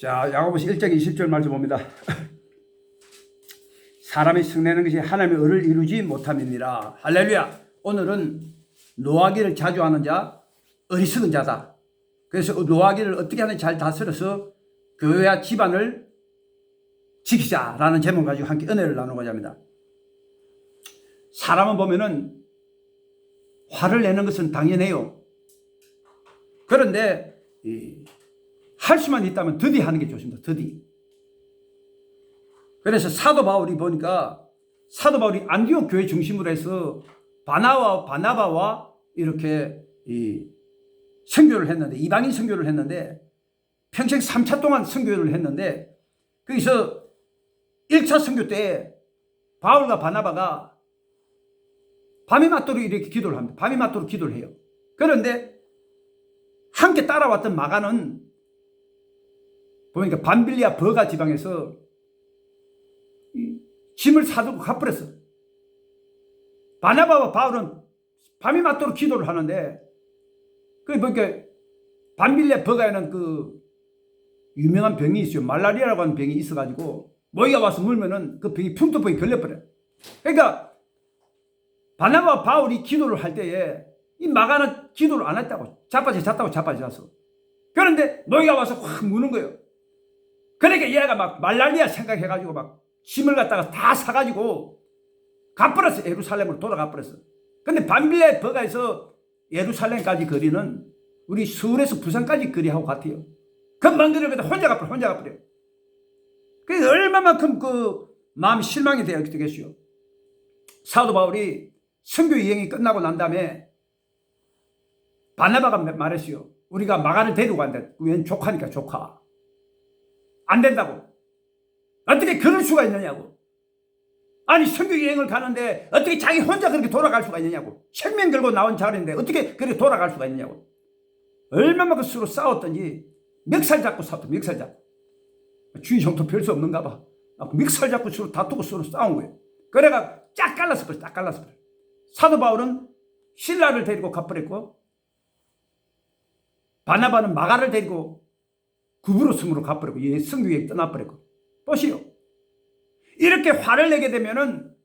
자, 야고보서 1장 20절 말씀 봅니다. 사람이 성내는 것이 하나님의 의를 이루지 못함이니라. 할렐루야. 오늘은 노하기를 자주 하는 자, 어리석은 자다. 그래서 노하기를 어떻게 하는지 잘 다스려서 교회와 집안을 지키자라는 제목 가지고 함께 은혜를 나누고자 합니다. 사람은 보면은 화를 내는 것은 당연해요. 그런데 할 수만 있다면 더디 하는 게 좋습니다. 더디. 그래서 사도 바울이 보니까 사도 바울이 안디옥 교회 중심으로 해서 바나바와 이렇게 선교를 했는데, 이방인 선교를 했는데, 평생 3차 동안 선교를 했는데, 거기서 1차 선교 때 바울과 바나바가 밤이 맞도록 이렇게 기도를 합니다. 밤이 맞도록 기도를 해요. 그런데 함께 따라왔던 마가는 보니까 밤빌리아 버가 지방에서 짐을 사두고 가버렸어. 바나바와 바울은 밤이 맞도록 기도를 하는데, 그 보니까 밤빌리아 버가에는 그 유명한 병이 있어요. 말라리아라고 하는 병이 있어가지고 모기가 와서 물면은 그 병이 풍토병이 걸려버려. 그러니까 바나바와 바울이 기도를 할 때에 이 마가는 기도를 안 했다고, 자빠졌다고 자빠졌어. 그런데 모기가 와서 확 무는 거예요. 그러니까 얘가 막 말라리아 생각해가지고 막 짐을 갖다가 다 사가지고 가버렸어. 예루살렘으로 돌아가 버렸어. 근데 밤빌레 버가에서 예루살렘까지 거리는 우리 서울에서 부산까지 거리하고 같아요. 금방 거리를 혼자 가버려. 그래서 얼마만큼 그 마음이 실망이 되겠어요. 사도 바울이 선교 여행이 끝나고 난 다음에 바나바가 말했어요. 우리가 마가를 데리고 간다. 웬 조카니까 조카. 안 된다고. 어떻게 그럴 수가 있느냐고. 아니 선교 여행을 가는데 어떻게 자기 혼자 그렇게 돌아갈 수가 있느냐고. 생명 걸고 나온 자리인데 어떻게 그렇게 돌아갈 수가 있느냐고. 얼마만큼 서로 싸웠던지 멱살 잡고 싸웠다. 멱살 잡고. 주의 정도 별 수 없는가 봐. 멱살 잡고 서로 다투고 서로 싸운 거예요. 그래가 쫙 갈라서 버려. 사도 바울은 실라를 데리고 가버렸고, 바나바는 마가를 데리고 구브로섬으로 가버렸고, 선교여행 떠나버렸고. 보시오. 이렇게 화를 내게 되면은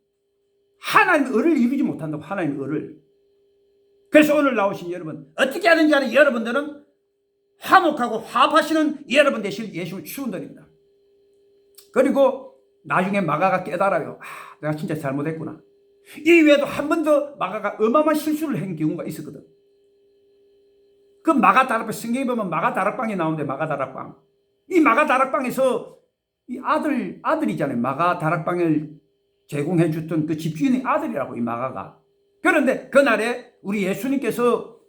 하나님의 의를 이루지 못한다고. 하나님의 의를. 그래서 오늘 나오신 여러분, 어떻게 하는지 아는 여러분들은 화목하고 화합하시는 여러분 되실 예수를 축원드립니다. 그리고 나중에 마가가 깨달아요. 내가 진짜 잘못했구나. 이외에도 한 번 더 마가가 어마어마한 실수를 한 경우가 있었거든. 그 마가 다락방, 성경에 보면 마가 다락방이 나오는데, 마가 다락방. 이 마가 다락방에서 이 아들이잖아요. 마가 다락방을 제공해 줬던 그 집주인의 아들이라고, 이 마가가. 그런데 그날에 우리 예수님께서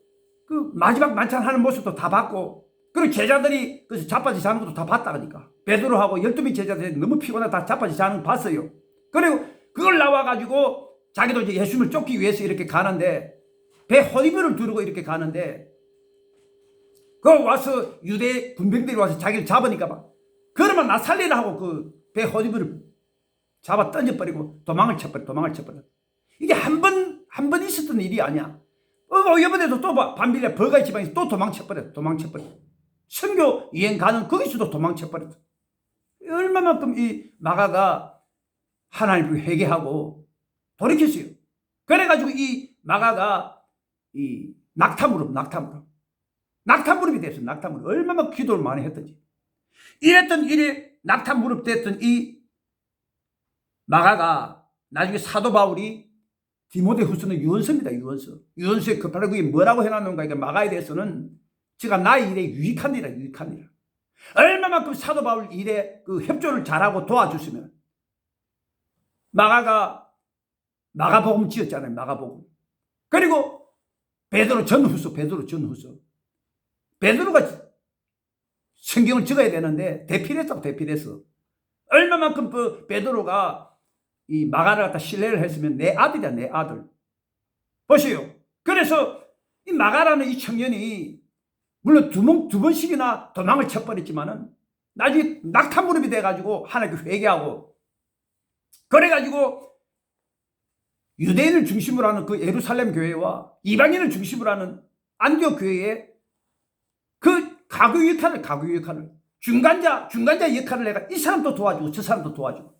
그 마지막 만찬 하는 모습도 다 봤고, 그리고 제자들이 그래서 자빠지 자는 것도 다 봤다 그러니까. 베드로하고 12명 제자들이 너무 피곤해 다 자빠지 자는 거 봤어요. 그리고 그걸 나와가지고 자기도 이제 예수님을 쫓기 위해서 이렇게 가는데, 배 허리비를 두르고 이렇게 가는데, 그 와서 유대 군병들이 와서 자기를 잡으니까 막, 그러면 나 살리라 하고 그 배 허리비를 잡아 던져버리고 도망을 쳐버려. 이게 한 번 있었던 일이 아니야. 이번에도 또 밤빌레 버가의 지방에서 또 도망쳐버려. 선교 여행 가는 거기서도 도망쳐버렸어. 얼마만큼 이 마가가 하나님을 회개하고 돌이켰어요. 그래가지고 이 마가가 이 낙타무릎이 됐어요. 낙타무릎. 얼마나 기도를 많이 했던지. 이랬던 일이 낙타무릎 됐던 이 마가가 나중에 사도 바울이 디모데후서는 유언서입니다. 유언서에 급하게 그게 뭐라고 해놨는가. 이게 마가에 대해서는 제가 나의 일에 유익한 일이라. 얼마만큼 사도 바울 일에 그 협조를 잘하고 도와줬으면. 마가가 마가복음 지었잖아요. 마가복음. 그리고 베드로 전후서. 베드로가 성경을 적어야 되는데 대필했어. 얼마만큼 그 베드로가 이 마가를 갖다 신뢰를 했으면 내 아들이야, 내 아들. 보세요. 그래서 이 마가라는 이 청년이 물론 두 번씩이나 도망을 쳐버렸지만은 나중에 낙타무릎이 돼가지고 하나님께 회개하고, 그래가지고 유대인을 중심으로 하는 그 예루살렘 교회와 이방인을 중심으로 하는 안디옥 교회에 그 가교 역할을 중간자 역할을 내가 이 사람도 도와주고 저 사람도 도와주고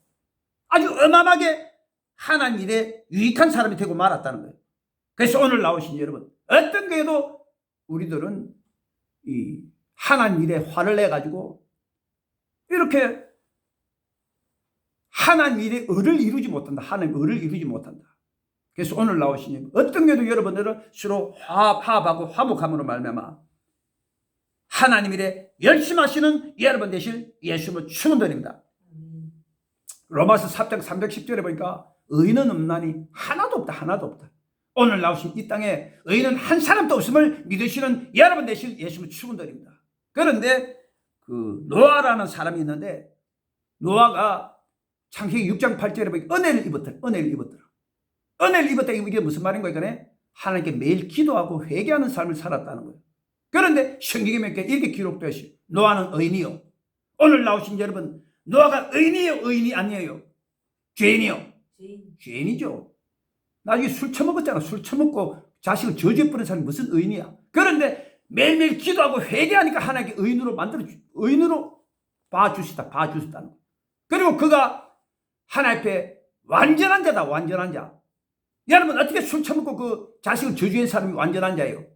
아주 어마어마하게 하나님 일에 유익한 사람이 되고 말았다는 거예요. 그래서 오늘 나오신 여러분, 어떤 게도 우리들은 이 하나님 일에 화를 내가지고 이렇게 하나님 일에 의를 이루지 못한다. 하나님 의를 이루지 못한다. 그래서 오늘 나오신 여러분, 어떤 게도 여러분들은 서로 화합하고 화목함으로 말미암아 하나님 일에 열심히 하시는 여러분 되실 예수님을 축원드립니다. 로마서 4장 310절에 보니까 의인은 없나니 하나도 없다. 하나도 없다. 오늘 나오신 이 땅에 의인은 한 사람도 없음을 믿으시는 여러분 되실 예수님을 축원드립니다. 그런데 그 노아라는 사람이 있는데 노아가 창세기 6장 8절에 보니까 은혜를 입었더라. 은혜를 입었다. 이게 무슨 말인 거예요? 하나님께 매일 기도하고 회개하는 삶을 살았다는 거예요. 그런데 성경에 몇 개 이렇게 기록되어 있어요. 노아는 의인이요. 오늘 나오신 여러분, 노아가 의인이요, 의인이 아니에요? 죄인이요? 죄인이죠. 나중에 술 처먹었잖아. 술 처먹고 자식을 저주해버린 사람이 무슨 의인이야. 그런데 매일매일 기도하고 회개하니까 하나님께 의인으로 봐주시다는 거예요. 그리고 그가 하나님 앞에 완전한 자다. 완전한 자. 여러분, 어떻게 술 처먹고 그 자식을 저주한 사람이 완전한 자예요?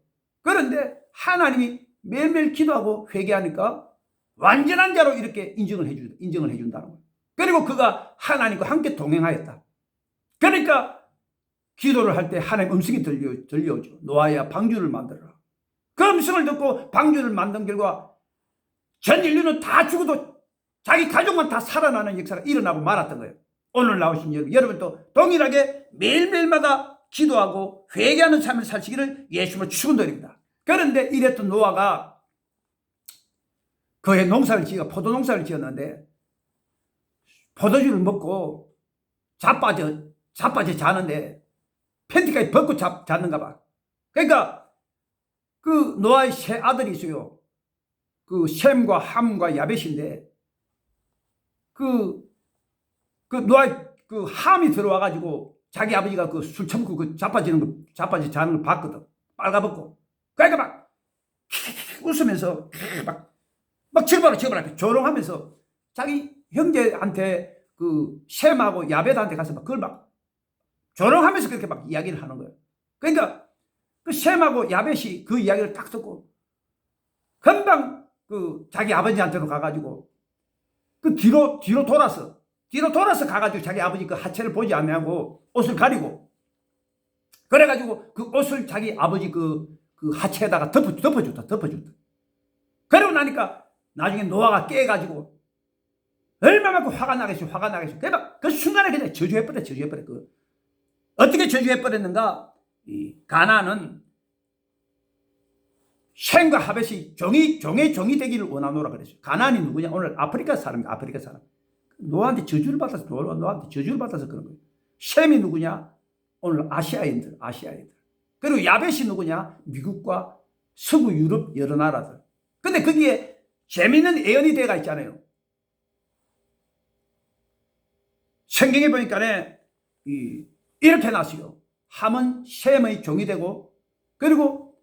그런데 하나님이 매일매일 기도하고 회개하니까 완전한 자로 이렇게 인정을 해준다는 거예요. 그리고 그가 하나님과 함께 동행하였다. 그러니까 기도를 할 때 하나님 음성이 들려오죠. 노아야, 방주를 만들어라. 그 음성을 듣고 방주를 만든 결과 전 인류는 다 죽어도 자기 가족만 다 살아나는 역사가 일어나고 말았던 거예요. 오늘 나오신 여러분도 동일하게 매일매일마다 기도하고 회개하는 삶을 사시기를 예수님을 축원드립니다. 그런데 이랬던 노아가 그의 포도농사를 지었는데 포도주를 먹고 자빠져 자는데 팬티까지 벗고 잤는가 봐. 그러니까 그 노아의 세 아들이 있어요. 그 셈과 함과 야벳인데 그 노아의 그 함이 들어와가지고 자기 아버지가 그 술 처먹고 그 자빠져 자는 걸 봤거든. 빨가벗고. 그러니까 막 웃으면서 막 즐거워 조롱하면서 자기 형제한테 그 셈하고 야벳한테 가서 막 그걸 막 조롱하면서 그렇게 막 이야기를 하는 거예요. 그러니까 그 셈하고 야벳이 그 이야기를 딱 듣고 금방 그 자기 아버지한테로 가가지고 그 뒤로 돌아서 가가지고 자기 아버지 그 하체를 보지 않냐고 옷을 가리고 그래가지고 그 옷을 자기 아버지 그 하체에다가 덮어줬다. 그러고 나니까 나중에 노아가 깨가지고 얼마만큼 화가 나겠어. 그 순간에 그냥 저주해버려. 어떻게 저주해버렸는가? 이 가나안은 셈과 하벳이 종의 종이 되기를 원하노라 그랬어요. 가나안이 누구냐? 오늘 아프리카 사람. 노아한테 저주를 받아서 그런 거예요. 셈이 누구냐? 오늘 아시아인들. 그리고 야벳이 누구냐? 미국과 서구 유럽 여러 나라들. 근데 거기에 재미있는 예언이 되어가 있잖아요. 성경에 보니까 이렇게 나왔어요. 함은 셈의 종이 되고 그리고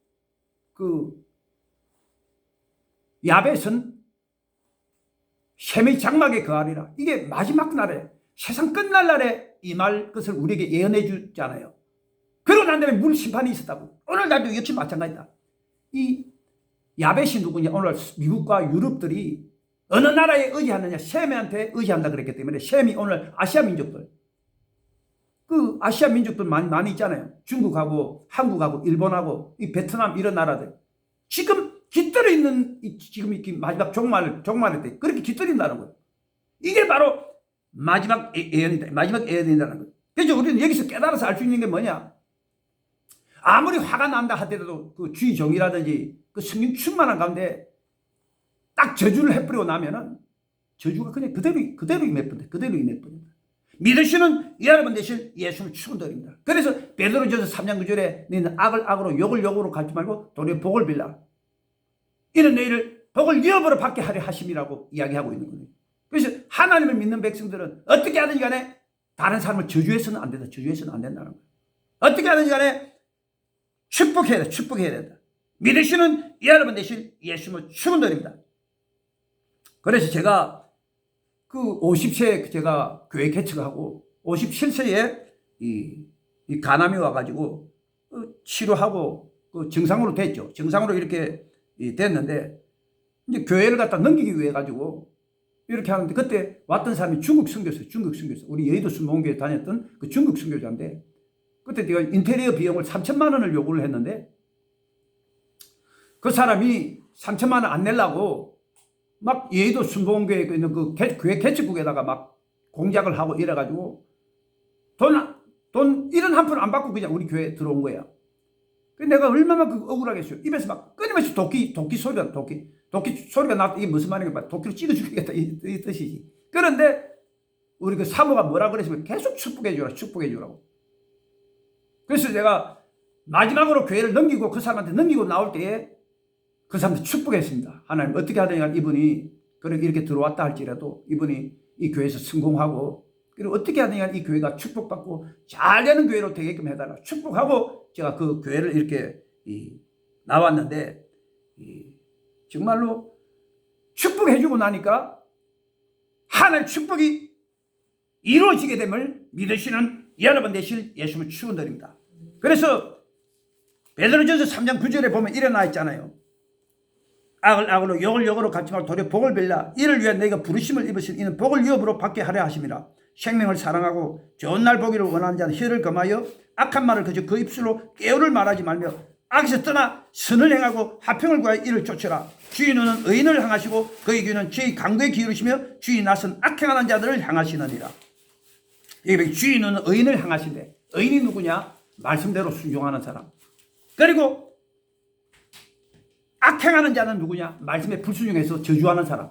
그 야벳은 셈의 장막에 거하리라. 이게 마지막 날에 세상 끝날 날에 임할 것을 우리에게 예언해 주잖아요. 그러고 난 다음에 물 심판이 있었다고. 오늘 날도 역시 마찬가지다. 이 야벳이 누구냐? 오늘 미국과 유럽들이 어느 나라에 의지하느냐? 셈한테 의지한다 그랬기 때문에 셈이 오늘 아시아 민족들 많이 있잖아요. 중국하고 한국하고 일본하고 이 베트남 이런 나라들 지금 깃들어 있는 지금 마지막 종말일 때 그렇게 깃들인다는 거예요. 이게 바로 마지막 예언이다라는 거예요. 그래서 우리는 여기서 깨달아서 알 수 있는 게 뭐냐? 아무리 화가 난다 하더라도 그 주의 종이라든지 그 성령 충만한 가운데 딱 저주를 해버리고 나면은 저주가 그냥 그대로 임해버린다. 믿으시는 여러분 되신 예수를 축원드립니다. 그래서 베드로전서 3장 9절에 너희는 악을 악으로 욕을 욕으로 갚지 말고 도리어 복을 빌라. 이는 너희를 복을 이어버려 받게 하려 하심이라고 이야기하고 있는 거예요. 그래서 하나님을 믿는 백성들은 어떻게 하든지 간에 다른 사람을 저주해서는 안 된다. 저주해서는 안 된다는 거예요. 어떻게 하든지 간에 축복해야 된다. 믿으시는 여러분 되신 예수를 축원드립니다. 그래서 제가 그 50세에 제가 교회 개척하고 57세에 이 간암이 와가지고 치료하고 그 정상으로 됐죠. 정상으로 이렇게 됐는데 이제 교회를 갖다 넘기기 위해 가지고 이렇게 하는데 그때 왔던 사람이 중국 선교사. 우리 여의도 순복음교회 다녔던 그 중국 선교사인데 그때 내가 인테리어 비용을 3천만 원을 요구를 했는데 그 사람이 3천만 원 안 내려고 막 여의도 순복음교회에 있는 그 교회 개척국에다가 막 공작을 하고 이래가지고 돈 1원 한 푼 안 받고 그냥 우리 교회에 들어온 거야. 내가 얼마나 그 억울하겠어요. 입에서 막 끊임없이 도끼 소리가 나서 이게 무슨 말인가 도끼로 찌르 죽이겠다 이 뜻이지. 그런데 우리 그 사모가 뭐라 그랬으면 계속 축복해 주라고. 그래서 내가 마지막으로 교회를 넘기고 그 사람한테 넘기고 나올 때에 그 사람한테 축복했습니다. 하나님 어떻게 하더냐 이분이 이렇게 들어왔다 할지라도 이분이 이 교회에서 성공하고 그리고 어떻게 하느냐 이 교회가 축복받고 잘 되는 교회로 되게끔 해달라 축복하고 제가 그 교회를 이렇게 나왔는데 정말로 축복해주고 나니까 하나님의 축복이 이루어지게 됨을 믿으시는 여러분 되실 예수님을 축원드립니다. 그래서 베드로전서 3장 9절에 보면 이래 나와 있잖아요. 악을 악으로 욕을 욕으로 갚지 말고 도리어 복을 빌라. 이를 위해 너희가 부르심을 입으신 이는 복을 유업으로 받게 하려 하심이라. 생명을 사랑하고 좋은 날 보기를 원하는 자는 혀를 금하여 악한 말을 그저 그 입술로 깨우를 말하지 말며 악에서 떠나 선을 행하고 화평을 구하여 이를 쫓으라. 주의 눈은 의인을 향하시고 그의 귀는 주의 강도에 기울이시며 주의 낯은 악행하는 자들을 향하시느니라. 여기 주의 눈은 의인을 향하신대. 의인이 누구냐? 말씀대로 순종하는 사람. 그리고 악행하는 자는 누구냐? 말씀에 불순종해서 저주하는 사람.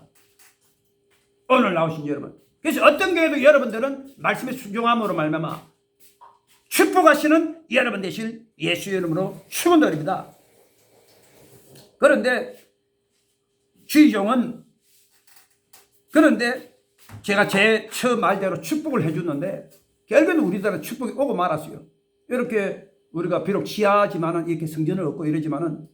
오늘 나오신 여러분. 그래서 어떤 경우에도 여러분들은 말씀에 순종함으로 말미암아 축복하시는 여러분 되실 예수 이름으로 축원드립니다. 그런데 주의종은 그런데 제가 제 처음 말대로 축복을 해주는데 결국에는 우리들은 축복이 오고 말았어요. 이렇게 우리가 비록 지하지만은 이렇게 성전을 얻고 이러지만은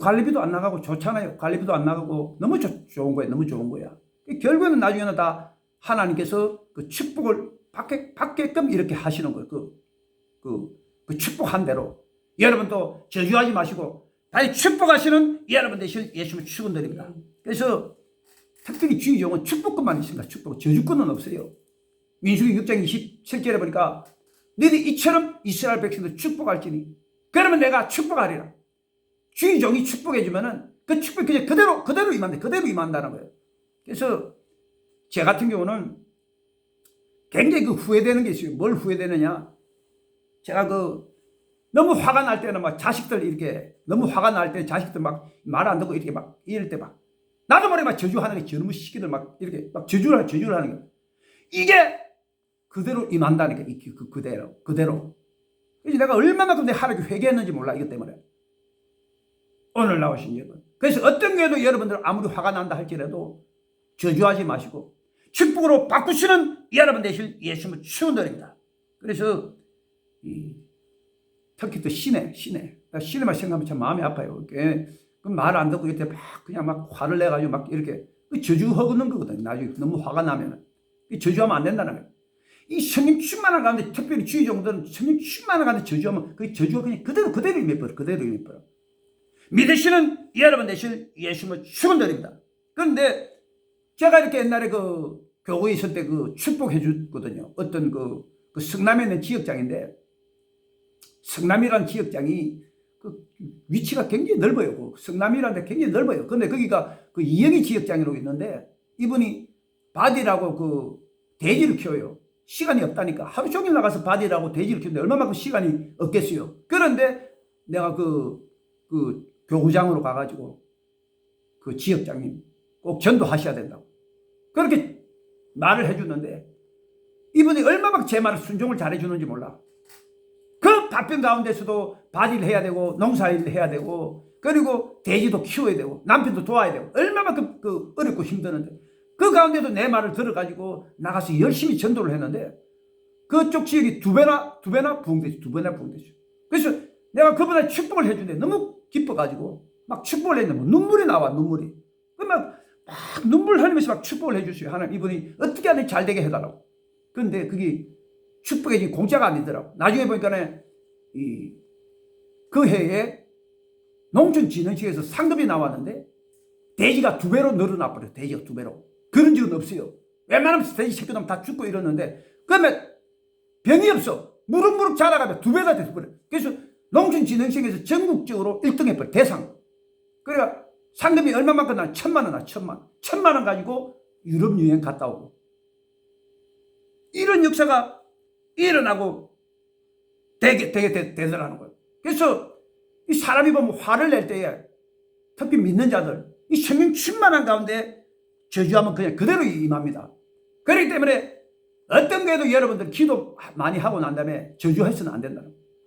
관리비도 안 나가고 좋잖아요. 관리비도 안 나가고 너무 좋은 거야. 너무 좋은 거야. 결국에는 나중에는 다 하나님께서 그 축복을 받게끔 이렇게 하시는 거예요. 그 축복한 대로. 여러분도 저주하지 마시고 다시 축복하시는 여러분 되실 예수님을 축원드립니다. 그래서 특별히 주의종은 축복권만 있습니다. 축복. 저주권은 없어요. 민수기 6장 27절에 보니까 너희들이 이처럼 이스라엘 백성들 축복할지니 그러면 내가 축복하리라. 주의종이 축복해주면은 그 축복이 그냥 그대로 임한다. 그대로 임한다는 거예요. 그래서 제 같은 경우는 굉장히 그 후회되는 게 있어요. 뭘 후회되느냐? 제가 너무 화가 날 때는 막 자식들 이렇게 너무 화가 날 때 자식들 막 말 안 듣고 이렇게 막 이럴 때 막 나도 모르게 막 저주하는 게 저놈의 시기들 막 이렇게 막 저주를 하는 거. 이게 그대로 임한다니까. 그대로. 그래서 내가 얼마만큼 내 하루에 회개했는지 몰라. 이것 때문에. 오늘 나오신 여러분. 그래서 어떤 경우에도 여러분들 아무리 화가 난다 할지라도 저주하지 마시고 축복으로 바꾸시는 여러분 되실 예수님을 축원드립니다. 그래서 특히 또 시내만 생각하면 참 마음이 아파요. 말 안 듣고 이렇게 막 그냥 막 화를 내가지고 막 이렇게 저주하는 거거든요. 나중에 너무 화가 나면은 저주하면 안 된다는 거예요. 이 성령 충만한 가운데 특별히 주의종들은 성령 충만한 가운데 저주하면 그 저주가 그냥 그대로 임해버려. 믿으시는 여러분 되실 예수님을 축원드립니다. 그런데 제가 이렇게 옛날에 그 교회에 있을 때 그 축복해 줬거든요. 어떤 그 성남에 있는 지역장인데 성남이라는 지역장이 그 위치가 굉장히 넓어요. 그 성남이라는 데 굉장히 넓어요. 근데 거기가 그 이영희 지역장으로 있는데 이분이 바디라고 그 돼지를 키워요. 시간이 없다니까 하루 종일 나가서 바디라고 돼지를 키우는데 얼마만큼 시간이 없겠어요. 그런데 내가 그 교구장으로 가가지고 그 지역장님 꼭 전도하셔야 된다고 그렇게 말을 해주는데 이분이 얼마만큼 제 말을 순종을 잘해주는지 몰라. 그 바쁜 가운데서도 바디를 해야 되고 농사일을 해야 되고 그리고 돼지도 키워야 되고 남편도 도와야 되고 얼마만큼 어렵고 힘드는데 그 가운데도 내 말을 들어가지고 나가서 열심히 전도를 했는데 그쪽 지역이 두 배나 부흥되죠. 그래서 내가 그분한테 축복을 해주는데 너무 기뻐가지고 막 축복을 했는데 눈물이 나와. 그러면 막 눈물 흘리면서 막 축복을 해주세요. 하나님 이분이 어떻게 하든 잘 되게 해달라고. 그런데 그게 축복이 지금 공짜가 아니더라고. 나중에 보니까 그 해에 농촌진흥청에서 상금이 나왔는데 돼지가 2배로 늘어나 버려요. 돼지가 2배로. 그런 적은 없어요. 웬만하면 돼지 새끼들 다 죽고 이러는데 그러면 병이 없어. 무럭무럭 자라가면 2배가 돼버려요. 그래서 농촌진흥청에서 전국적으로 1등 해버려요. 대상. 그러니까 상금이 얼마만큼 나 1,000만 원 나 1,000만 원 가지고 유럽 여행 갔다 오고 이런 역사가 일어나고 되게 되더라는 거예요. 그래서 이 사람이 보면 화를 낼 때에 특히 믿는 자들 이 생명 충만한 가운데 저주하면 그냥 그대로 임합니다. 그렇기 때문에 어떤 거에도 여러분들 기도 많이 하고 난 다음에 저주해서는 안 된다.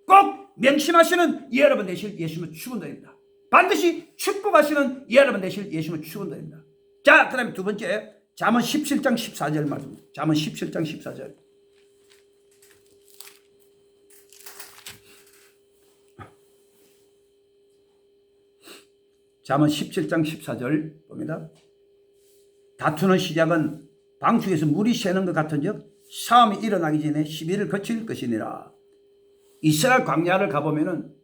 꼭 명심하시는 여러분 되실 예수님은 축원드립니다. 반드시 축복하시는 여러분 되실 예수님은 축원드립니다. 자, 그 다음에 두 번째 잠언 17장 14절 말씀. 잠언 17장 14절. 잠언 17장 14절 봅니다. 다투는 시작은 방축에서 물이 새는 것 같은즉 싸움이 일어나기 전에 시비를 거칠 것이니라. 이스라엘 광야를 가보면은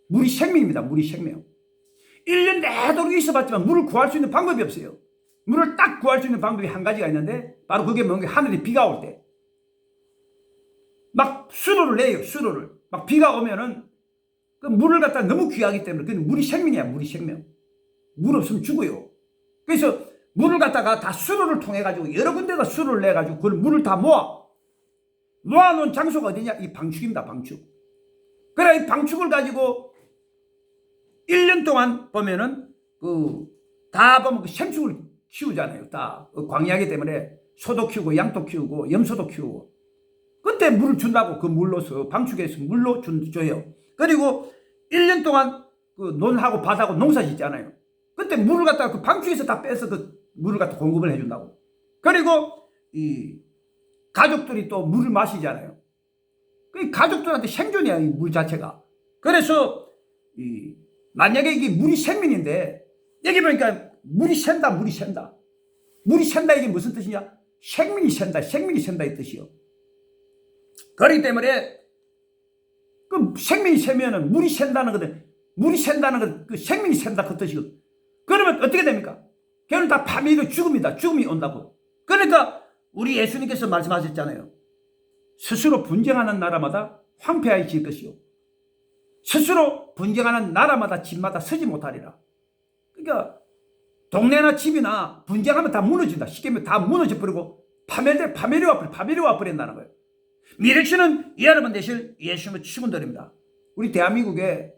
물이 생명입니다. 물이 생명. 1년 내도록 있어봤지만 물을 구할 수 있는 방법이 없어요. 물을 딱 구할 수 있는 방법이 한 가지가 있는데 바로 그게 뭔가 하늘에 비가 올 때 막 수로를 내요. 수로를 막 비가 오면은 그 물을 갖다 너무 귀하기 때문에 그 물이 생명이야. 물이 생명. 물 없으면 죽어요. 그래서 물을 갖다가 다 수로를 통해 가지고 여러 군데가 수로를 내 가지고 그걸 물을 다 모아놓은 장소가 어디냐? 이 방축입니다. 방축. 그래 이 방축을 가지고 1년 동안 보면은 다 보면 그 생축을 키우잖아요. 다 광야이기 때문에 소도 키우고 양도 키우고 염소도 키우고 그때 물을 준다고 그 물로서 방축에서 물로 줘요. 그리고 1년 동안 그 논하고 밭하고 농사 짓잖아요. 그때 물을 갖다가 그 방축에서 다 빼서 그 물을 갖다 공급을 해준다고. 그리고 이 가족들이 또 물을 마시잖아요. 그 가족들한테 생존이야 이 물 자체가. 그래서 만약에 이게 물이 생명인데 여기 보니까 물이 샌다. 물이 샌다. 물이 샌다 이게 무슨 뜻이냐? 생명이 샌다. 생명이 샌다 이 뜻이요. 그렇기 때문에 그 생명이 새면은 물이 샌다는 거든 물이 샌다는 건 그 생명이 샌다 그 뜻이거든. 그러면 어떻게 됩니까? 걔는 다 파멸이고 죽음이다. 죽음이 온다고. 그러니까 우리 예수님께서 말씀하셨잖아요. 스스로 분쟁하는 나라마다 황폐하여질 것이요. 스스로 분쟁하는 나라마다 집마다 서지 못하리라. 그러니까 동네나 집이나 분쟁하면 다 무너진다. 쉽게 말하면 다 무너져버리고 파멸이 와버린다는 거예요. 미래치는 여러분 되실 예수님의 축원드립니다. 우리 대한민국에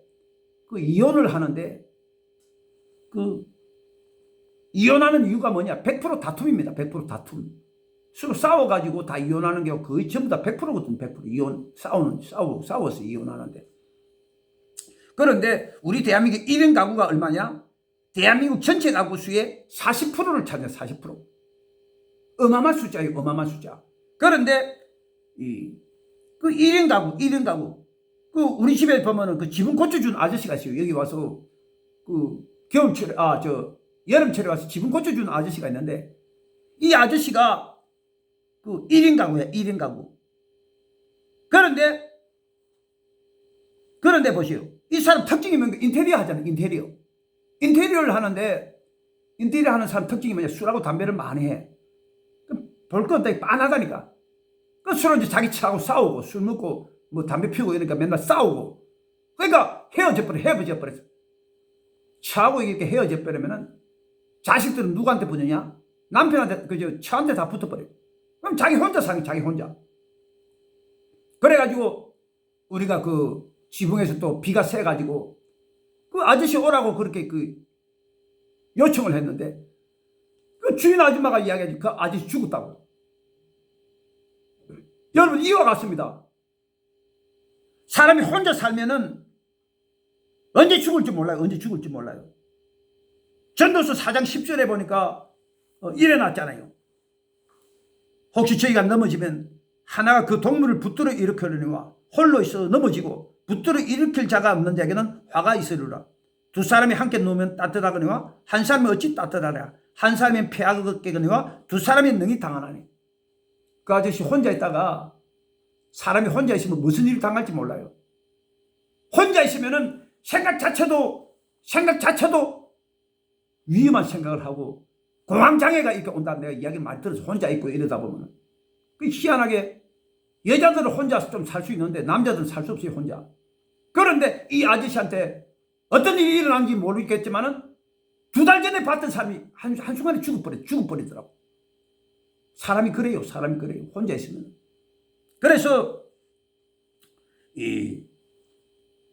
그 이혼을 하는데 그 이혼하는 이유가 뭐냐? 100% 다툼입니다. 100% 다툼. 서로 싸워가지고 다 이혼하는 게 거의 전부 다 100%거든. 100% 이혼 싸워서 이혼하는데. 그런데 우리 대한민국 1인 가구가 얼마냐? 대한민국 전체 가구 수의 40%를 차지해. 40%. 어마어마한 숫자예요. 어마어마한 숫자. 그런데 그 1인 가구 그 우리 집에 보면은 그 지붕 고쳐준 아저씨가 있어요. 여기 와서 그 겨울철에 여름철에 와서 지붕 고쳐준 아저씨가 있는데 이 아저씨가 그 1인 가구야. 1인 가구. 그런데 보세요. 이 사람 특징이 뭔가 인테리어 하잖아요. 인테리어를 하는데 인테리어 하는 사람 특징이 뭐냐? 술하고 담배를 많이 해. 볼 것 없다. 빤하다니까. 그 술은 이제 자기 차하고 싸우고 술 먹고 뭐 담배 피우고 이러니까 맨날 싸우고. 그러니까 헤어져 버렸어. 차하고 이렇게 헤어져 버리면은 자식들은 누구한테 붙느냐? 남편한테 그저 차한테 다 붙어버려. 그럼 자기 혼자 사는 자기 혼자. 그래가지고 우리가 그 지붕에서 또 비가 새가지고 그 아저씨 오라고 그렇게 그 요청을 했는데 그 주인 아줌마가 이야기하지 그 아저씨 죽었다고. 여러분 이와 같습니다. 사람이 혼자 살면은 언제 죽을지 몰라요. 전도서 4장 10절에 보니까 일어났잖아요. 혹시 저희가 넘어지면 하나가 그 동물을 붙들어 일으키려니와 홀로 있어 넘어지고 붙들어 일으킬 자가 없는 자에게는 화가 있으리라. 두 사람이 함께 누우면 따뜻하거니와 한 사람이 어찌 따뜻하랴. 한 사람이 폐악을 얻겠거니와 두 사람이 능히 당하나니. 그 아저씨 혼자 있다가 사람이 혼자 있으면 무슨 일을 당할지 몰라요. 혼자 있으면은 생각 자체도 위험한 생각을 하고 공황장애가 이렇게 온다. 내가 이야기 많이 들어서 혼자 있고 이러다 보면. 그 희한하게 여자들은 혼자 좀 살 수 있는데 남자들은 살 수 없어요, 혼자. 그런데 이 아저씨한테 어떤 일이 일어난지 모르겠지만은 2달 전에 봤던 사람이 한순간에 죽어버리더라고. 사람이 그래요. 혼자 있으면. 그래서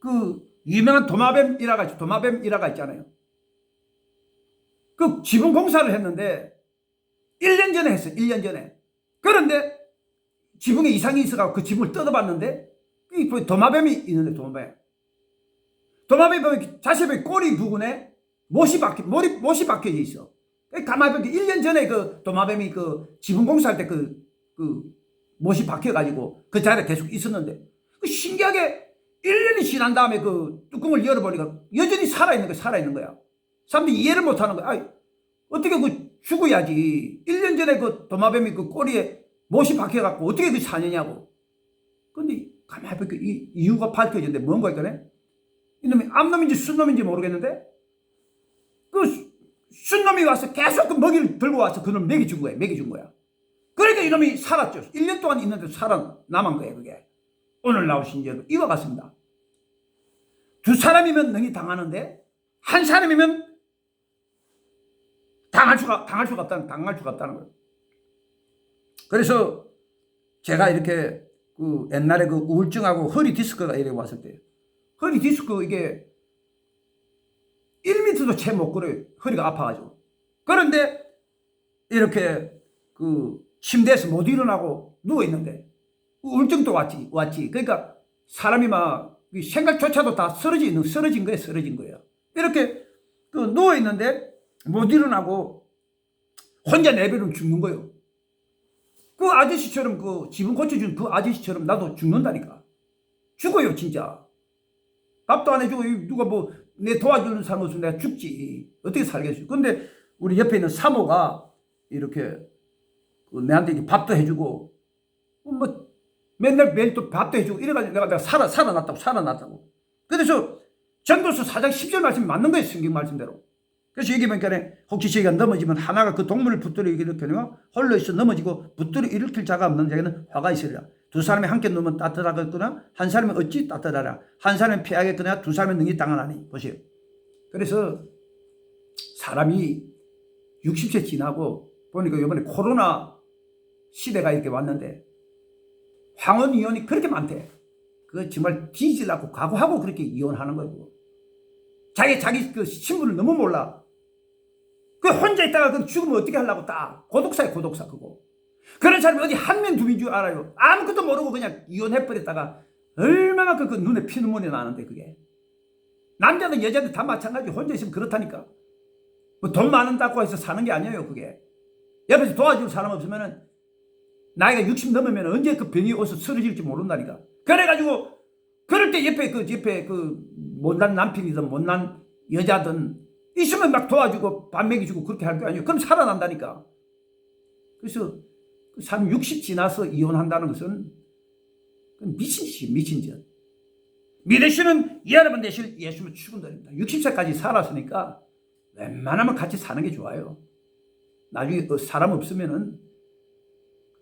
그 유명한 도마뱀 일화가 있잖아요. 그 지붕 공사를 했는데 1년 전에 했어요. 1년 전에. 그런데 지붕에 이상이 있어가지고 그 지붕을 뜯어봤는데 이 도마뱀이 있는데 도마뱀이 보면 자세히 꼬리 부분에 못이 박혀져 있어. 가만히 보니까 1년 전에 그 도마뱀이 그 지붕 공사할 때 그 못이 박혀가지고 그 자리에 계속 있었는데 그 신기하게 1년이 지난 다음에 그 뚜껑을 열어보니까 여전히 살아있는 거야. 사람들이 이해를 못하는 거야. 아이, 어떻게 그 죽어야지. 1년 전에 그 도마뱀이 그 꼬리에 못이 박혀갖고 어떻게 그 사느냐고. 근데 가만히 보니까 이 이유가 밝혀졌는데 뭔가 있거네. 이놈이 암놈인지 순놈인지 모르겠는데 그 순놈이 와서 계속 그 먹이를 들고 와서 그놈을 먹여준 거야. 그러니까 이놈이 살았죠. 1년 동안 있는데 살아남은 거예요, 그게. 오늘 나오신 여러분, 이와 같습니다. 2사람이면 능히 당하는데, 1사람이면 당할 수가 없다는 거예요. 그래서 제가 이렇게 그 옛날에 그 우울증하고 허리 디스크가 이렇게 왔을 때, 허리 디스크 이게 1m도 채 못 걸어요. 허리가 아파가지고. 그런데 이렇게 그 침대에서 못 일어나고 누워있는데 우울증도 왔지. 그러니까 사람이 막 생각조차도 다 쓰러진 거예요. 이렇게 그 누워있는데 못 일어나고 혼자 내버리면 죽는 거예요. 그 아저씨처럼 그 지붕 고쳐준 그 아저씨처럼 나도 죽는다니까. 죽어요, 진짜. 밥도 안 해주고 누가 뭐 내 도와주는 사람 없으면 내가 죽지. 어떻게 살겠어요. 근데 우리 옆에 있는 사모가 이렇게 내한테 밥도 해주고 뭐 매일 또 밥도 해주고 이래가지고 내가 살아났다고. 그래서 전도서 4장 10절 말씀이 맞는 거예요. 성경 말씀대로. 그래서 여기 보니까 혹시 저희가 넘어지면 하나가 그 동물을 붙들어 일으키느냐 홀로 있어 넘어지고 붙들어 일으킬 자가 없는 자에게는 화가 있으리라. 2사람이 함께 누우면 따뜻하겠거나 한 사람이 어찌 따뜻하라. 한 사람이 피하겠거나 2사람이 능히 당하나니. 보세요. 그래서 사람이 60세 지나고 보니까 이번에 코로나 시대가 이렇게 왔는데 황혼 이혼이 그렇게 많대. 그거 정말 뒤질라고 각오하고 그렇게 이혼하는 거고. 자기 그 신분을 너무 몰라. 그 혼자 있다가 그 죽으면 어떻게 하려고 딱 고독사야, 고독사 그거. 그런 사람이 어디 한 명 두 명인 줄 알아요. 아무것도 모르고 그냥 이혼해버렸다가 얼마나 그 눈에 피눈물이 나는데 그게. 남자든 여자든 다 마찬가지. 혼자 있으면 그렇다니까. 뭐 돈 많은다고 해서 사는 게 아니에요 그게. 옆에서 도와줄 사람 없으면은 나이가 60 넘으면 언제 그 병이 와서 쓰러질지 모른다니까. 그래가지고 그럴 때 옆에 그 못난 남편이든 못난 여자든 있으면 막 도와주고 밥 먹여주고 그렇게 할 거 아니에요. 그럼 살아난다니까. 그래서 그 사람 60 지나서 이혼한다는 것은 미친 짓이에요. 미친 짓. 믿으시는 여러분 되실 예수님을 축원드립니다. 60세까지 살았으니까 웬만하면 같이 사는 게 좋아요. 나중에 사람 없으면은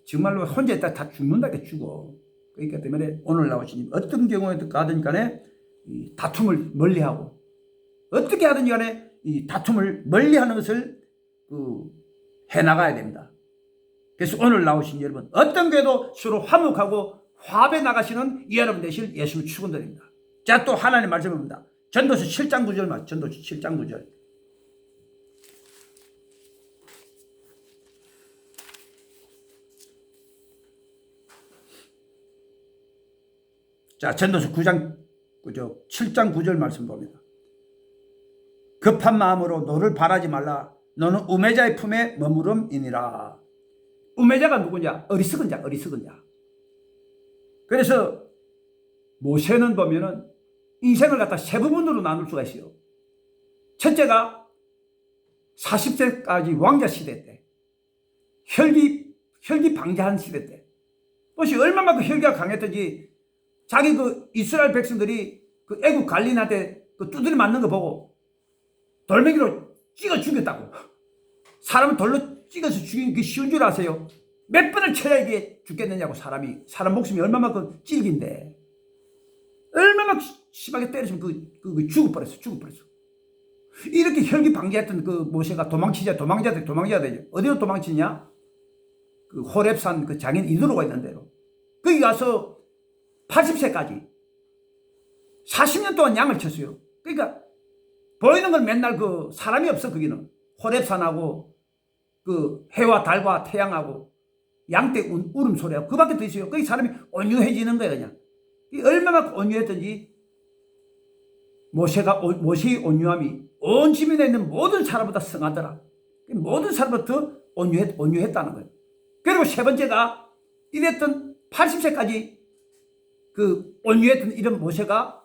정말로 혼자 있다 다 죽는다게 죽어. 그러니까 때문에 오늘 나오신 어떤 경우에도 가든 간에 이 다툼을 멀리하고 어떻게 하든 간에 이 다툼을 멀리하는 것을 해나가야 됩니다. 그래서 오늘 나오신 여러분 어떤 교회도 서로 화목하고 화합해 나가시는 여러분 되실 예수님을 축원드립니다. 자, 또 하나님 말씀입니다. 전도서 7장 9절 전도서 7장 9절. 자, 전도서 7장 9절 말씀 봅니다. 급한 마음으로 너를 바라지 말라. 너는 우매자의 품에 머무름이니라. 우매자가 누구냐? 어리석은 자. 그래서 모세는 보면은 인생을 갖다 세 부분으로 나눌 수가 있어요. 첫째가 40세까지 왕자 시대 때 혈기 방자한 시대 때 혹시 얼마만큼 혈기가 강했던지 자기 그 이스라엘 백성들이 그 애국 갈린한테 그 두드려 맞는 거 보고 돌멩이로 찍어 죽였다고. 사람을 돌로 찍어서 죽이는 게 쉬운 줄 아세요? 몇 번을 쳐야 이게 죽겠느냐고. 사람 목숨이 얼마만큼 질긴데 얼마나 심하게 때렸으면 죽어버렸어. 이렇게 혈기 방지했던 그 모세가 도망쳐야 되죠. 어디로 도망치냐? 그 호렙산 그 장인 이드로가 있는 데로. 거기 가서 80세까지 40년 동안 양을 쳤어요. 그러니까 보이는 건 맨날 그 사람이 없어. 거기는 호렙산하고 그 해와 달과 태양하고 양떼 울음소리하고 그밖에 더 있어요. 거기 사람이 온유해지는 거예요. 그냥 얼마나 온유했던지 모세의 온유함이 온 지면에 있는 모든 사람보다 성하더라. 모든 사람보다 더 온유했다는 거예요. 그리고 세 번째가 이랬던 80세까지 그 온유했던 이런 모세가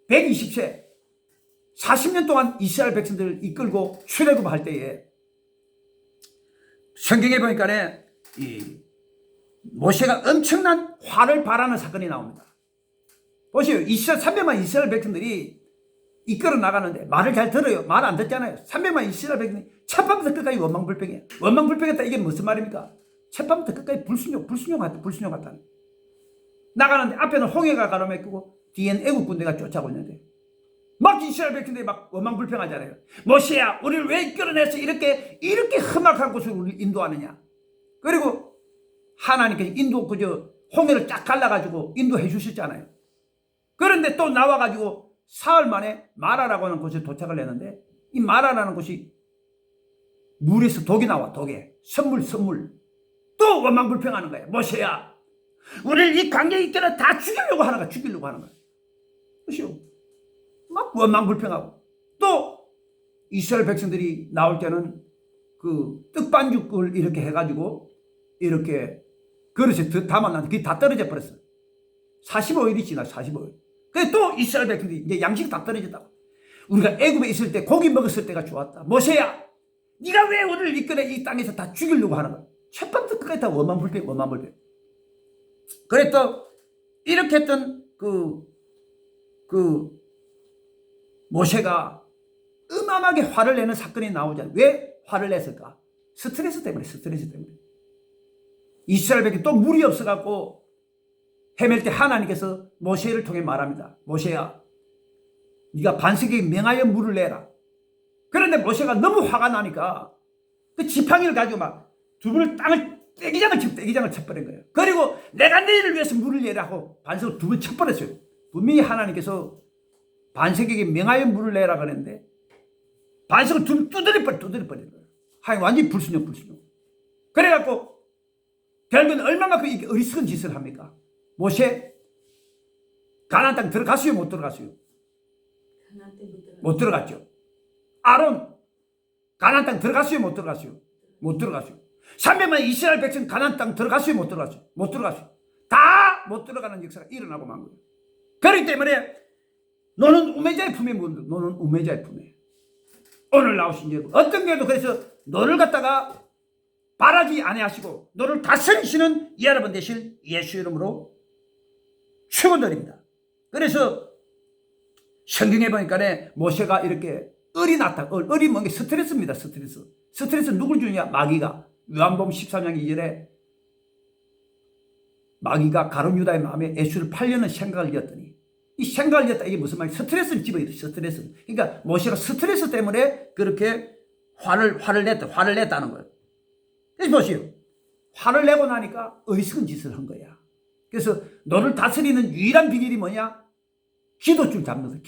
120세 40년 동안 이스라엘 백성들을 이끌고 출애굽할 때에 성경에 보니까 이 모세가 엄청난 화를 발하는 사건이 나옵니다. 보세요. 300만 이스라엘 백성들이 이끌어 나가는데 말을 잘 들어요. 말 안 듣잖아요. 300만 이스라엘 백성들이 첫밤부터 끝까지 원망불평이에요. 원망불평했다 이게 무슨 말입니까? 첫밤부터 끝까지 불순종 같다. 나가는데 앞에는 홍해가 가로막히고 뒤엔 애국 군대가 쫓아오고 있는데 막 이스라엘 백성들이 막 원망불평하잖아요. 모세야, 우리를 왜 이끌어내서 이렇게 험악한 곳으로 우리를 인도하느냐. 그리고 하나님께서 홍해를 쫙 갈라가지고 인도해 주셨잖아요. 그런데 또 나와가지고 사흘 만에 마라라고 하는 곳에 도착을 했는데 이 마라라는 곳이 물에서 독이 나와. 독에 선물 또 원망불평하는 거예요. 모세야, 우리를 이 광야에 이끌어 다 죽이려고 하는 거야. 그렇죠? 막 원망불평하고 또 이스라엘 백성들이 나올 때는 그 떡반죽을 이렇게 해가지고 이렇게 그릇에 담아놨는데 그게 다 떨어져 버렸어. 45일이 지나 45일. 그래 또 이스라엘 백성들이 이제 양식 다 떨어졌다고. 우리가 애굽에 있을 때 고기 먹었을 때가 좋았다. 모세야, 네가 왜 우리를 이끌어 이 땅에서 다 죽이려고 하는 거야. 첫번부터 끝까지 다 원망불평. 그래 또 이렇게 했던 그 모세가 어마어마하게 화를 내는 사건이 나오잖아요. 왜 화를 냈을까? 스트레스 때문에. 이스라엘 백성이 또 물이 없어갖고 헤맬 때 하나님께서 모세를 통해 말합니다. 모세야, 네가 반석에 명하여 물을 내라. 그런데 모세가 너무 화가 나니까 그 지팡이를 가지고 막 두 분을 땅을 떼기장을 쳐버린 거예요. 그리고 내가 너희를 위해서 물을 내라고 반석을 두 번 쳐버렸어요. 분명히 하나님께서 반석에게 명하여 물을 내라 그랬는데 반석을 두 번 두드려버린 거예요. 하여간 완전히 불순종. 그래갖고 결국은 얼마만큼 이게 어리석은 짓을 합니까? 모세 가나안 땅 들어갔어요? 못 들어갔어요? 못 들어갔죠. 아론 가나안 땅 들어갔어요? 못 들어갔어요? 못 들어갔어요. 300만 이스라엘 백성 가나안 땅 들어갔어요? 못 들어갔어요? 못 들어갔어요. 다 못 들어가는 역사가 일어나고 만 거예요. 그렇기 때문에 너는 우매자의 품에 묻는다. 너는 우매자의 품에. 오늘 나오신 여러분 어떤 경우도 그래서 너를 갖다가 바라지 아니하시고 너를 다스리시는 여러분 되실 예수 이름으로 축원드립니다. 그래서 성경에 보니까 모세가 이렇게 을이 났다. 을이 뭔가 스트레스입니다. 스트레스 누굴 주냐? 마귀가. 요한복음 13장 2절에 마귀가 가룟 유다의 마음에 예수를 팔려는 생각을 지었더니 이 생각을 지었다. 이게 무슨 말이야? 스트레스를 집어넣어요. 스트레스. 그러니까 모세가 스트레스 때문에 그렇게 화를 냈다는 거예요. 그래서 보세요. 화를 내고 나니까 어리석은 짓을 한 거야. 그래서 너를 다스리는 유일한 비결이 뭐냐? 기도줄 잡는 거예요.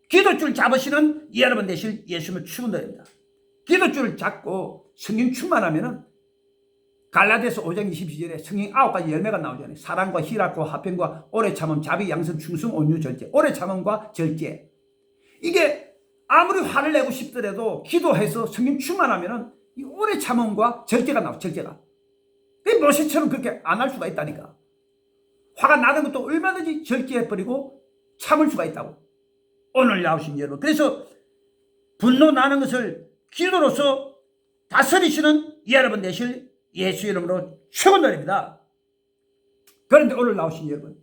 기도줄 잡으시는 여러분 되실 예수님을 축원드립니다. 기도줄을 잡고 성령 충만하면은 갈라디아서 5장 22절에 성령 9가지 열매가 나오잖아요. 사랑과 희락과 화평과 오래 참음, 자비, 양선, 충성, 온유, 절제. 오래 참음과 절제. 이게 아무리 화를 내고 싶더라도 기도해서 성령 충만하면은 이 오래 참음과 절제가 나와. 절제가. 그 모세처럼 그렇게 안 할 수가 있다니까. 화가 나는 것도 얼마든지 절제해버리고 참을 수가 있다고. 오늘 나오신 여러분. 그래서 분노 나는 것을 기도로서 다스리시는 여러분 되실 예수 이름으로 축원드립니다. 그런데 오늘 나오신 여러분,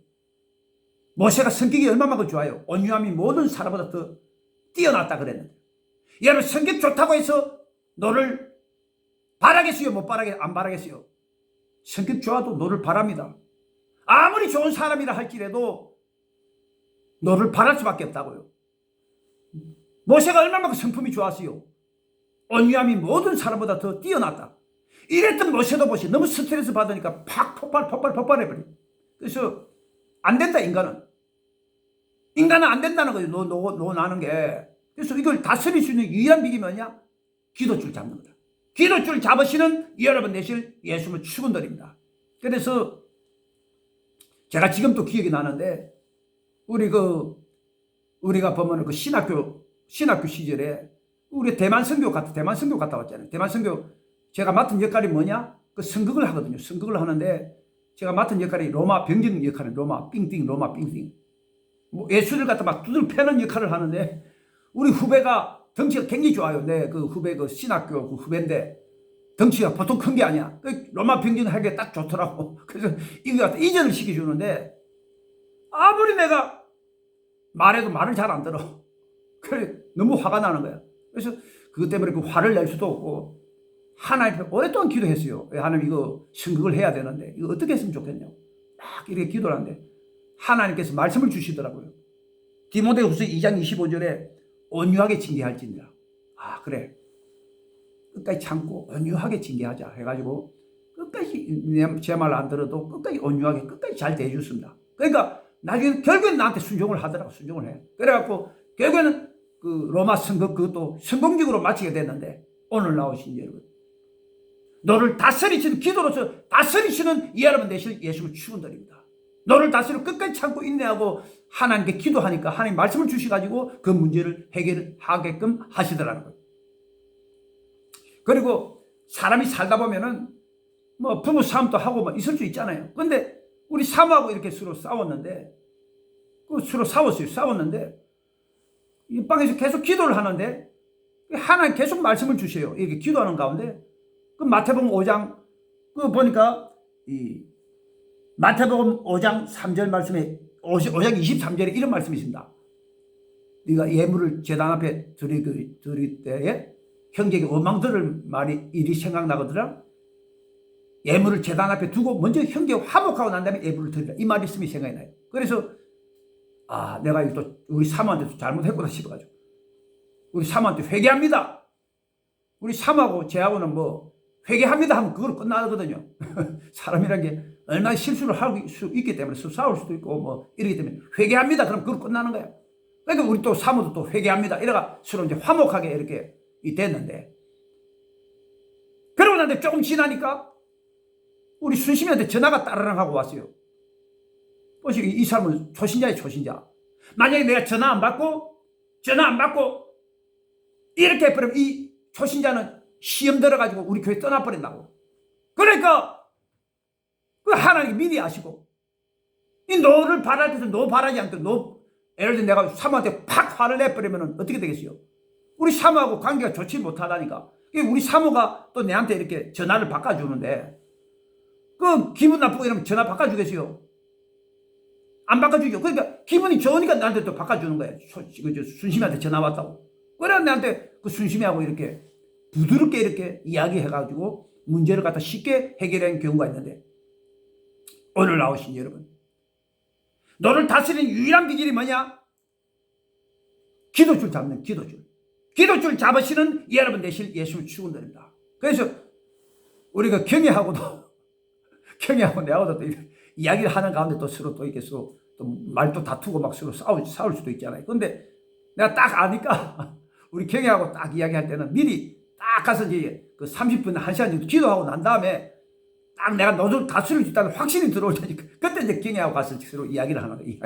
모세가 성격이 얼마만큼 좋아요. 온유함이 모든 사람보다 더 뛰어났다 그랬는데, 여러분 성격 좋다고 해서 너를 바라겠어요? 못 바라겠어요? 안 바라겠어요? 성격 좋아도 너를 바랍니다. 아무리 좋은 사람이라 할지라도 너를 바랄 수밖에 없다고요. 모세가 얼마만큼 성품이 좋았어요. 온유함이 모든 사람보다 더 뛰어났다. 이랬던 모세도 보시 너무 스트레스 받으니까 팍 폭발해버려. 그래서 안 된다. 인간은 안 된다는 거예요. 너 나는 게. 그래서 이걸 다스릴 수 있는 유일한 비결이 뭐냐? 기도줄 잡는 거다. 기도줄 잡으시는 여러분 되실 예수님을 축원드립니다. 그래서 제가 지금도 기억이 나는데, 우리가 보면 그 신학교 시절에 우리 대만 선교 갔다 왔잖아요. 대만 선교 제가 맡은 역할이 뭐냐? 그 선극을 하거든요. 선극을 하는데 제가 맡은 역할이 로마 병정 역할은 로마 삥띵. 뭐 예수를 갖다 막 두들 패는 역할을 하는데, 우리 후배가 덩치가 굉장히 좋아요. 그 후배 그 신학교 그 후배인데 덩치가 보통 큰 게 아니야. 그 로마 병정 하기에 딱 좋더라고. 그래서 이거 갖다 이전을 시켜주는데, 아무리 내가 말해도 말을 잘 안 들어. 그래 너무 화가 나는 거야. 그래서 그것 때문에 그 화를 낼 수도 없고 하나님 앞에 오랫동안 기도했어요. 하나님 이거 선극을 해야 되는데 이거 어떻게 했으면 좋겠냐고 막 이렇게 기도를 하는데 하나님께서 말씀을 주시더라고요. 디모데후서 2장 25절에 온유하게 징계할지니라. 아 그래, 끝까지 참고 온유하게 징계하자 해가지고 끝까지 제 말 안 들어도 끝까지 온유하게 끝까지 잘 대해줬습니다. 그러니까 나중에 결국엔 나한테 순종을 하더라고. 순종을 해. 그래갖고 결국에는 그 로마 선거 그것도 성공적으로 마치게 됐는데, 오늘 나오신 여러분, 너를 다스리시는 기도로서 다스리시는 여러분 되실 예수를 축원드립니다. 너를 다스리고 끝까지 참고 인내하고 하나님께 기도하니까 하나님 말씀을 주셔가지고 그 문제를 해결하게끔 하시더라는 거예요. 그리고 사람이 살다 보면은 뭐 부부 싸움도 하고 뭐 있을 수 있잖아요. 근데 우리 사모하고 이렇게 서로 싸웠는데, 싸웠는데 이 방에서 계속 기도를 하는데 하나님 계속 말씀을 주셔요. 이렇게 기도하는 가운데 그 마태복음 5장 그 보니까 이 마태복음 5장 3절 말씀에 5장 23절에 이런 말씀이 있습니다. 네가 예물을 제단 앞에 드릴 때에 형제에게 원망 들을 말이 일이 생각나거든요. 예물을 제단 앞에 두고 먼저 형제와 화목하고 난 다음에 예물을 드리라. 이 말이 있으면 생각이 나요. 그래서 내가 이거 우리 사모한테도 잘못했구나 싶어가지고 우리 사모한테 회개합니다. 우리 사모하고 제하고는 뭐 회개합니다 하면 그걸로 끝나거든요. 사람이란 게 얼마나 실수를 할 수 있기 때문에 싸울 수도 있고 뭐 이러기 때문에 회개합니다. 그럼 그걸로 끝나는 거야. 그러니까 우리 또 사모도 또 회개합니다. 이래가 서로 이제 화목하게 이렇게 됐는데, 그러고 나는데 조금 지나니까 우리 순심이한테 전화가 따르릉 하고 왔어요. 이 사람은 초신자예요, 초신자. 만약에 내가 전화 안 받고 이렇게 해버리면 이 초신자는 시험 들어가지고 우리 교회 떠나버린다고. 그러니까 그 하나님 미리 아시고 이 너를 바랄 때도 너 바라지 않고 너 예를 들어 내가 사모한테 팍 화를 내버리면 어떻게 되겠어요? 우리 사모하고 관계가 좋지 못하다니까. 우리 사모가 또 내한테 이렇게 전화를 바꿔주는데 그 기분 나쁘고 이러면 전화 바꿔주겠어요? 안 바꿔주죠. 그러니까 기분이 좋으니까 나한테 또 바꿔주는 거예요. 순심이한테 전화 왔다고. 그래 나한테 그 순심이하고 이렇게 부드럽게 이렇게 이야기해가지고 문제를 갖다 쉽게 해결하는 경우가 있는데, 오늘 나오신 여러분, 너를 다스리는 유일한 비결이 뭐냐? 기도줄 잡는 기도줄 잡으시는 여러분 되실 예수를 축원드립니다. 그래서 우리가 경애하고 내하고도 또 이야기를 하는 가운데 또 서로 또 이렇게 또 말도 다투고 막 서로 싸울 수도 있잖아요. 근데 내가 딱 아니까 우리 경애하고 딱 이야기할 때는 미리 딱 가서 이제 그 30분, 1시간 정도 기도하고 난 다음에 딱 내가 너를 다스릴 수 있다는 확신이 들어올 테니까 그때 이제 경애하고 가서 서로 이야기를 하는 거예요.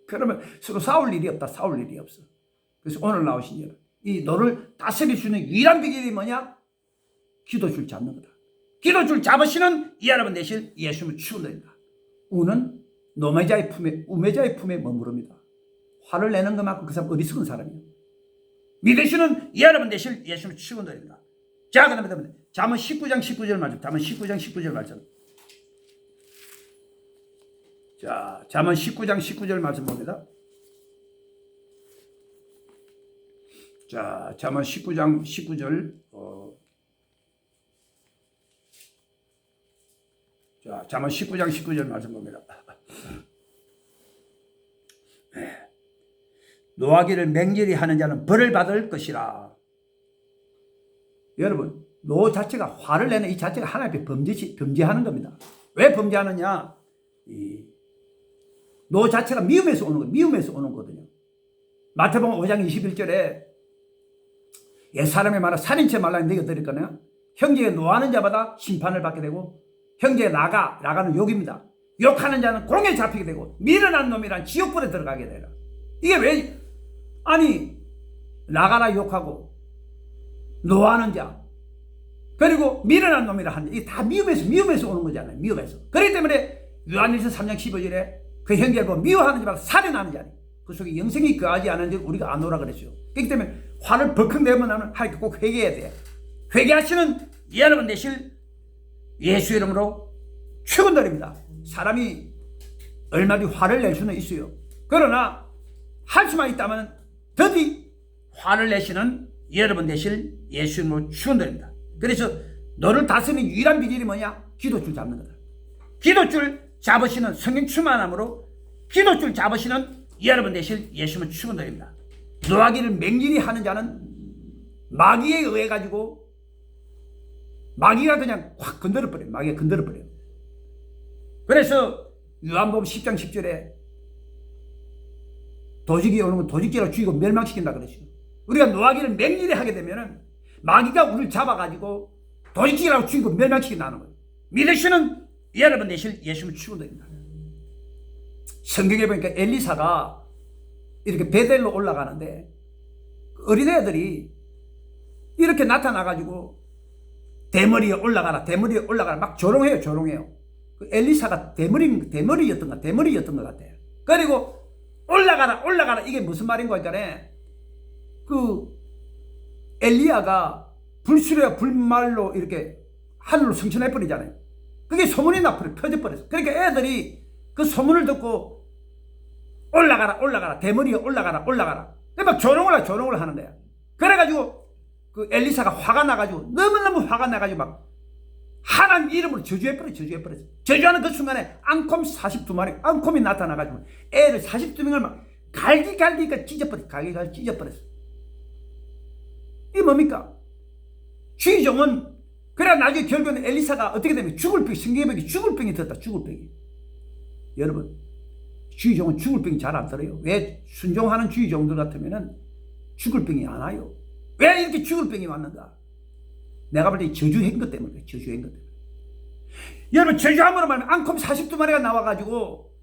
그러면 서로 싸울 일이 없어. 그래서 오늘 나오신 여러분, 이 너를 다스릴 수 있는 유일한 비결이 뭐냐? 기도줄 잡는 거다. 기도줄 잡으시는 여러분 되실 예수님을 축원드립니다. 우는 우매자의 품에 머무릅니다. 화를 내는 것만큼 그 사람 어리석은 사람이에요. 믿으시는 여러분 되실 예수님 축원드립니다. 자, 그다음에 잠언 19장 19절 말씀. 잠언 19장 19절 말씀. 자, 잠언 19장 19절 말씀 봅니다. 자, 잠언 19장 19절. 자, 잠언 19장 19절 말씀 봅니다. 노하기를 맹렬히 하는 자는 벌을 받을 것이라. 여러분, 노 자체가 화를 내는 이 자체가 하나님의 범죄하는 겁니다. 왜 범죄하느냐? 노 자체가 미움에서 오는 거예요. 미움에서 오는 거거든요. 마태복음 5장 21절에 옛사람의 말은 살인죄 말라니 내가 드릴 거네요. 형제에 노하는 자마다 심판을 받게 되고 형제에 나가는 욕입니다. 욕하는 자는 공에 잡히게 되고 미련한 놈이란 지옥불에 들어가게 되라. 이게 왜? 아니, 나가라 욕하고 노하는 자 그리고 미련한 놈이라 하는 이게 다 미움에서 오는 거잖아요. 미움에서. 그렇기 때문에 요한일서 3장 15절에 그 형제를 보고 미워하는 자마다 살인하는 자니 그 속에 영생이 거하지 않은 줄 우리가 아노라 그랬어요. 그렇기 때문에 화를 벌컥 내면 나는 하나님께 꼭 회개해야 돼. 회개하시는 여러분 되실 예수 이름으로 축원드립니다. 사람이 얼마든지 화를 낼 수는 있어요. 그러나 할 수만 있다면 더디 화를 내시는 여러분 되실 예수 이름으로 축원드립니다. 그래서 너를 다스리는 유일한 비결이 뭐냐? 기도줄 잡는 거다. 기도줄 잡으시는 성령 충만함으로 기도줄 잡으시는 여러분 되실 예수님을 축원드립니다. 노하기를 맹렬히 하는 자는 마귀에 의해 가지고 마귀가 그냥 확 건드려버려요. 마귀가 건드려버려요. 그래서 요한복음 10장 10절에 도적이 오는 건 도적질로 죽이고 멸망시킨다 그랬어요. 우리가 노하기를 맹렬히 하게 되면은 마귀가 우리를 잡아가지고 도적질하고 죽이고 멸망시킨다는 거예요. 믿으시는 여러분 되실 예수님을 축원드립니다. 성경에 보니까 엘리사가 이렇게 베델로 올라가는데 어린애들이 이렇게 나타나가지고 대머리에 올라가라 막 조롱해요. 그 엘리사가 대머리였던 것 같아요. 그리고 올라가라 이게 무슨 말인 거니까 그 엘리야가 불수레와 불말로 이렇게 하늘로 승천해 버리잖아요. 그게 소문이 퍼져버렸어. 그러니까 애들이 그 소문을 듣고 올라가라 대머리에 올라가라 막 조롱을 하는 거야. 그래가지고 그 엘리사가 화가 나가지고 너무너무 화가 나가지고 막 하나님 이름으로 저주해버렸어. 저주하는 그 순간에 앙콤 42마리 앙콤이 나타나가지고 애를 42명을 막 갈기가 찢어버렸어. 이게 뭡니까? 주의종은 그래 나중에 결국에는 엘리사가 어떻게 되면 성경에 보니까 죽을 병이 들었다. 죽을 병이. 여러분, 주의종은 죽을 병이 잘 안 들어요. 왜? 순종하는 주의종들 같으면은 죽을 병이 안 와요. 왜 이렇게 죽을 병이 왔는가? 내가 볼 때 저주한 것 때문에. 여러분, 저주함으로 말하면 앙콤 42마리가 나와가지고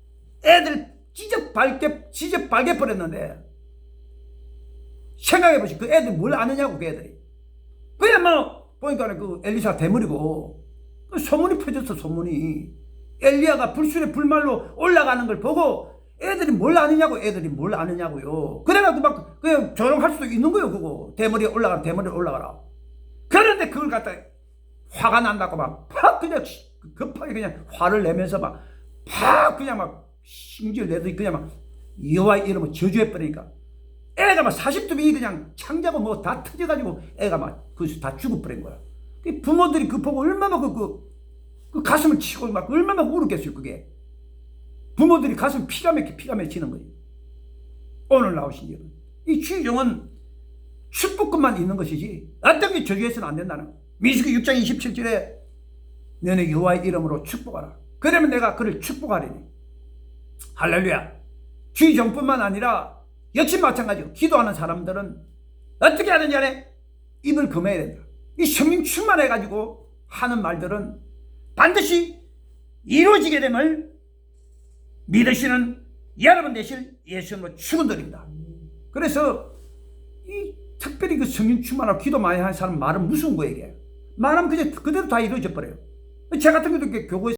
애들 찢어발개 버렸는데 생각해보시 그 애들 뭘 아느냐고 그 애들이. 그냥 뭐 보니까 그 엘리사 대머리고 그 소문이 퍼졌어. 소문이 엘리야가 불순의 불말로 올라가는 걸 보고 애들이 뭘 아느냐고요. 그래가지고 막 그냥 조롱할 수도 있는 거예요. 그거 대머리에 올라가라. 그런데 그걸 갖다 화가 난다고 막 그냥 급하게 그냥 화를 내면서 그냥 막 심지어 내도 그냥 막 여호와의 이름을 저주해버리니까 애가 막 40두명이 그냥 창자고 뭐 다 터져가지고 애가 막 거기서 다 죽어버린 거야. 부모들이 그 보고 얼마나 그 가슴을 치고 막 얼마나 울었겠어요. 그게 부모들이 가슴 피가 맺히는 거예요. 오늘 나오신 여러분, 이 주의종은 축복금만 있는 것이지 어떤 게 저주해서는 안 된다는 거예요. 민수기 6장 27절에 너네 여호와의 이름으로 축복하라. 그러면 내가 그를 축복하리니. 할렐루야. 주의종뿐만 아니라 역시 마찬가지로 기도하는 사람들은 어떻게 하느냐에 입을 금해야 된다. 이 성령 충만해가지고 하는 말들은 반드시 이루어지게 됨을 믿으시는 여러분 되실 예수님으로 축원드립니다. 그래서 이 특별히 그 성령 충만하고 기도 많이 하는 사람 말은 무서운 거예요. 이게 말하면 그냥 그대로 다 이루어져 버려요. 제 같은 경우도 교회에서